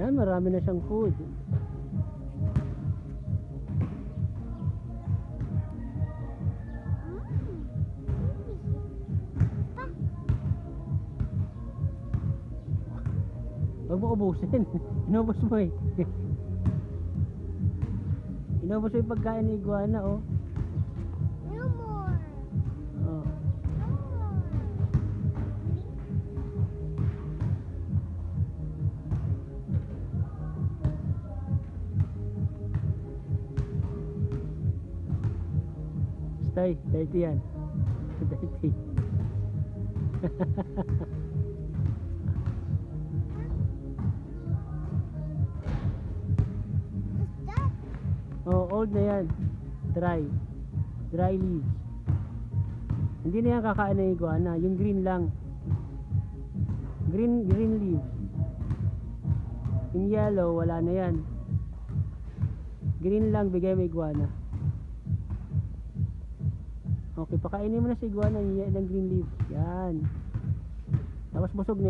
Yan, marami na siyang food. Huwag mo ubusin. Inubos mo eh. Inubos mo yung pagkain ni iguana, oh. No more. Oh. No more. Stay, dirty yan. Dirty. What's that? Oh, old na yan. Dry. Dry leaves. Hindi na yan kakain ng iguana. Yung green lang. Green leaves. Yung yellow, wala na yan. Green lang, bigay mo iguana. Okay, pakainin mo na si iguana ng green leaves. Yan. Tapos busog na yan.